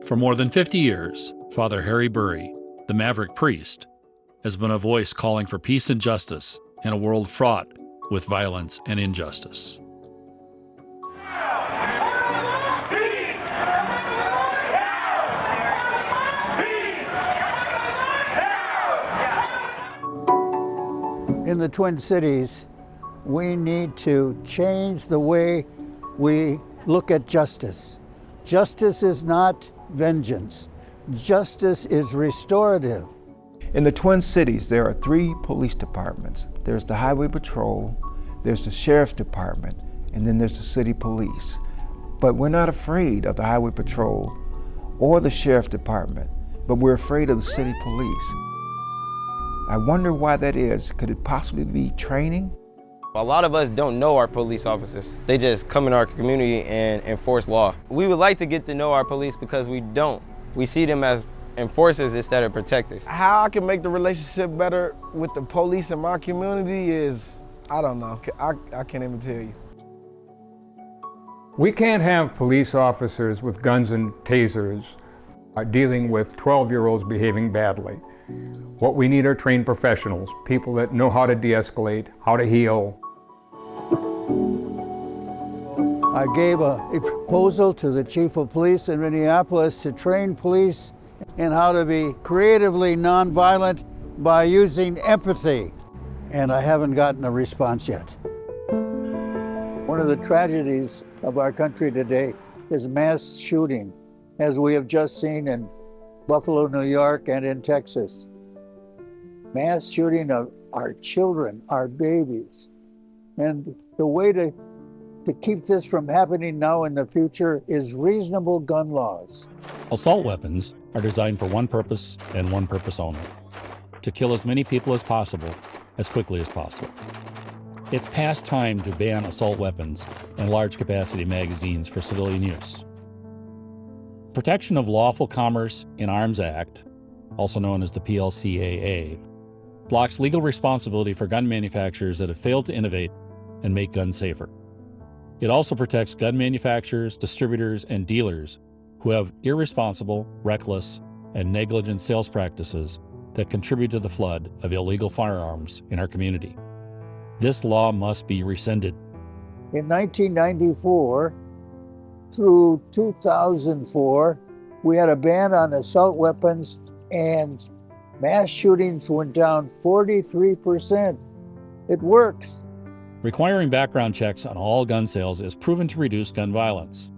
For more than 50 years, Father Harry Burry, the Maverick Priest, has been a voice calling for peace and justice in a world fraught with violence and injustice. In the Twin Cities, we need to change the way we look at justice. Justice is not vengeance. Justice is restorative. In the Twin Cities, there are 3 police departments. There's the Highway Patrol, there's the Sheriff's Department, and then there's the City Police. But we're not afraid of the Highway Patrol or the Sheriff's Department, but we're afraid of the City Police. I wonder why that is. Could it possibly be training? A lot of us don't know our police officers. They just come in our community and enforce law. We would like to get to know our police because we don't. We see them as enforcers instead of protectors. How I can make the relationship better with the police in my community is, I don't know. I can't even tell you. We can't have police officers with guns and tasers dealing with 12-year-olds behaving badly. What we need are trained professionals, people that know how to de-escalate, how to heal. I gave a proposal to the chief of police in Minneapolis to train police in how to be creatively nonviolent by using empathy, and I haven't gotten a response yet. One of the tragedies of our country today is mass shooting, as we have just seen in Buffalo, New York, and in Texas. Mass shooting of our children, our babies. And the way to keep this from happening now in the future is reasonable gun laws. Assault weapons are designed for one purpose and one purpose only: to kill as many people as possible, as quickly as possible. It's past time to ban assault weapons and large capacity magazines for civilian use. Protection of Lawful Commerce in Arms Act, also known as the PLCAA, blocks legal responsibility for gun manufacturers that have failed to innovate and make guns safer. It also protects gun manufacturers, distributors, and dealers who have irresponsible, reckless, and negligent sales practices that contribute to the flood of illegal firearms in our community. This law must be rescinded. In 1994 through 2004, we had a ban on assault weapons, and mass shootings went down 43%. It works. Requiring background checks on all gun sales is proven to reduce gun violence.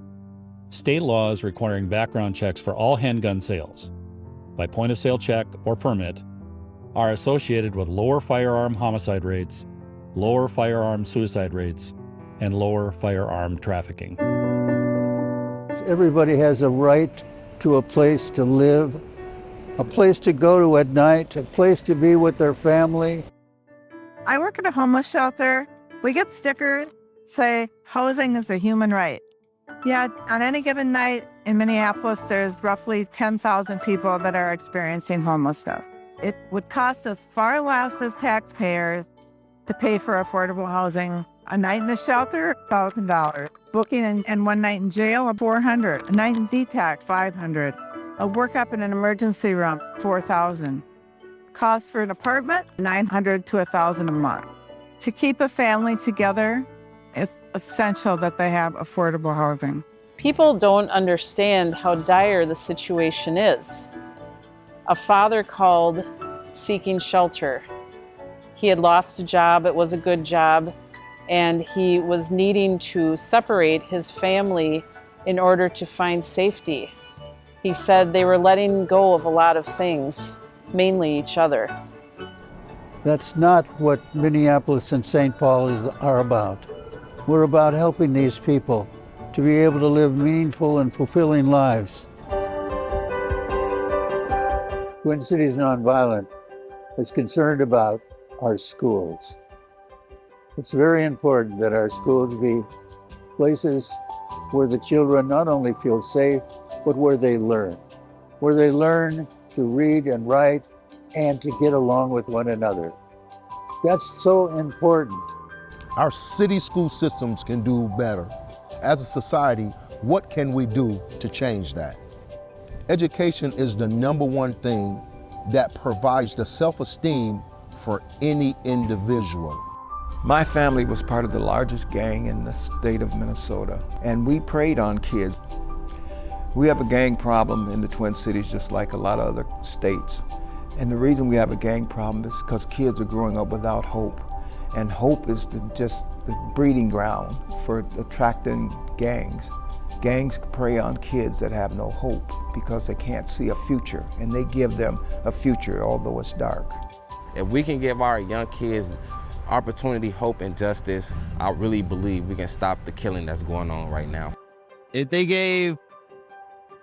State laws requiring background checks for all handgun sales, by point-of-sale check or permit, are associated with lower firearm homicide rates, lower firearm suicide rates, and lower firearm trafficking. Everybody has a right to a place to live, a place to go to at night, a place to be with their family. I work at a homeless shelter. We get stickers say housing is a human right. Yet on any given night in Minneapolis, there's roughly 10,000 people that are experiencing homelessness. It would cost us far less as taxpayers to pay for affordable housing. A night in the shelter, $1,000. Booking and one night in jail, $400. A night in detox, $500. A workup in an emergency room, $4,000. Cost for an apartment, $900 to $1,000 a month. To keep a family together, it's essential that they have affordable housing. People don't understand how dire the situation is. A father called seeking shelter. He had lost a job, it was a good job, and he was needing to separate his family in order to find safety. He said they were letting go of a lot of things, mainly each other. That's not what Minneapolis and St. Paul are about. We're about helping these people to be able to live meaningful and fulfilling lives. Twin Cities Nonviolent is concerned about our schools. It's very important that our schools be places where the children not only feel safe, but where they learn to read and write and to get along with one another. That's so important. Our city school systems can do better. As a society, what can we do to change that? Education is the #1 thing that provides the self-esteem for any individual. My family was part of the largest gang in the state of Minnesota, and we preyed on kids. We have a gang problem in the Twin Cities just like a lot of other states. And the reason we have a gang problem is because kids are growing up without hope. And hope is just the breeding ground for attracting gangs. Gangs prey on kids that have no hope because they can't see a future, and they give them a future although it's dark. If we can give our young kids opportunity, hope, and justice, I really believe we can stop the killing that's going on right now. If they gave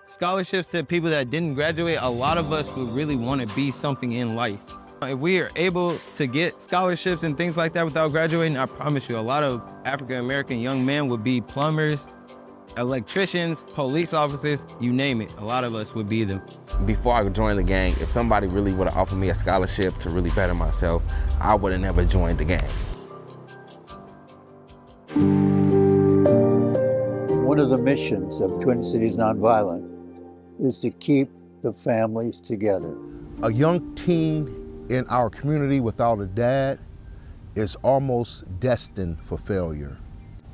scholarships to people that didn't graduate, a lot of us would really want to be something in life. If we are able to get scholarships and things like that without graduating, I promise you, a lot of African-American young men would be plumbers, electricians, police officers, you name it. A lot of us would be them. Before I joined the gang, if somebody really would have offered me a scholarship to really better myself, I would have never joined the gang. One of the missions of Twin Cities Nonviolent is to keep the families together. A young teen in our community without a dad is almost destined for failure.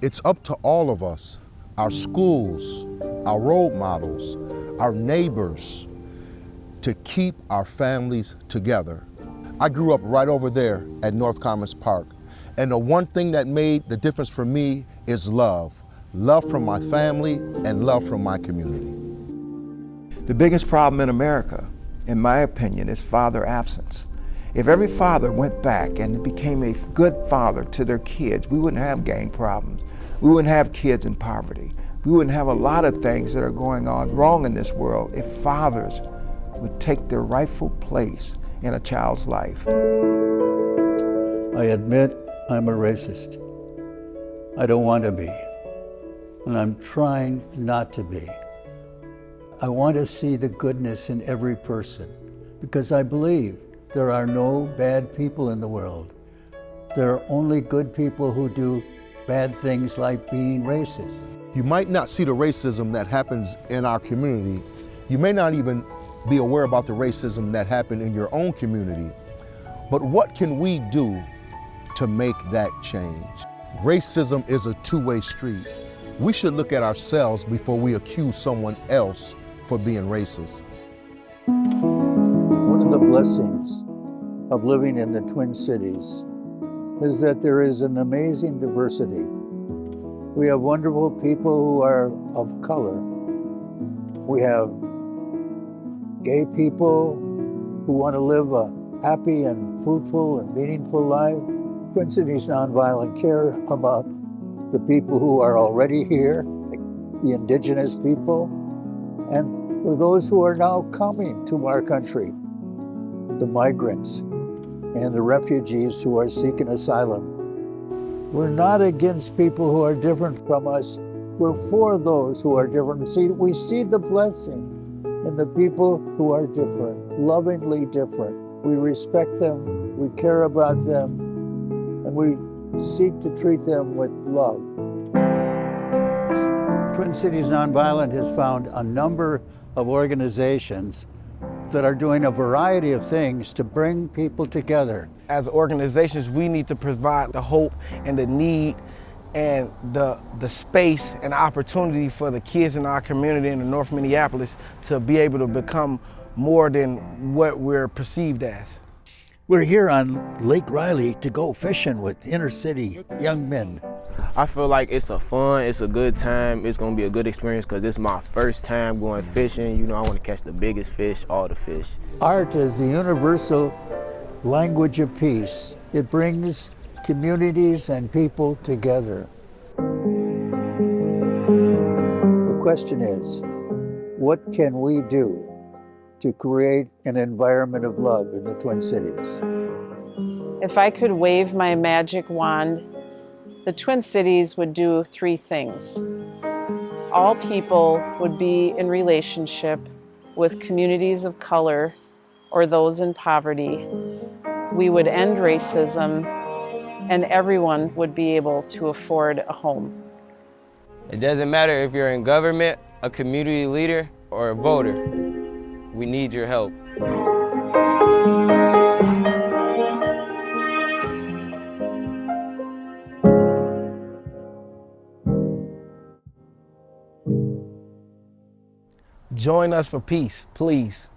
It's up to all of us, our schools, our role models, our neighbors, to keep our families together. I grew up right over there at North Commons Park, and the one thing that made the difference for me is love. Love from my family and love from my community. The biggest problem in America, in my opinion, is father absence. If every father went back and became a good father to their kids, we wouldn't have gang problems. We wouldn't have kids in poverty. We wouldn't have a lot of things that are going on wrong in this world if fathers would take their rightful place in a child's life. I admit I'm a racist. I don't want to be, and I'm trying not to be. I want to see the goodness in every person because I believe there are no bad people in the world. There are only good people who do bad things like being racist. You might not see the racism that happens in our community. You may not even be aware about the racism that happened in your own community. But what can we do to make that change? Racism is a two-way street. We should look at ourselves before we accuse someone else for being racist. One of the blessings of living in the Twin Cities is that there is an amazing diversity. We have wonderful people who are of color. We have gay people who want to live a happy and fruitful and meaningful life. Twin Cities Nonviolent care about the people who are already here, the indigenous people, and for those who are now coming to our country, the migrants and the refugees who are seeking asylum. We're not against people who are different from us. We're for those who are different. We see the blessing in the people who are different, lovingly different. We respect them, we care about them, and we seek to treat them with love. Twin Cities Nonviolent has found a number of organizations that are doing a variety of things to bring people together. As organizations, we need to provide the hope and the need and the space and opportunity for the kids in our community in the North Minneapolis to be able to become more than what we're perceived as. We're here on Lake Riley to go fishing with inner city young men. I feel like it's a good time. It's gonna be a good experience because it's my first time going fishing. You know, I want to catch the biggest fish, all the fish. Art is the universal language of peace. It brings communities and people together. The question is, what can we do to create an environment of love in the Twin Cities? If I could wave my magic wand, the Twin Cities would do three things. All people would be in relationship with communities of color or those in poverty. We would end racism, and everyone would be able to afford a home. It doesn't matter if you're in government, a community leader, or a voter. We need your help. Join us for peace, please.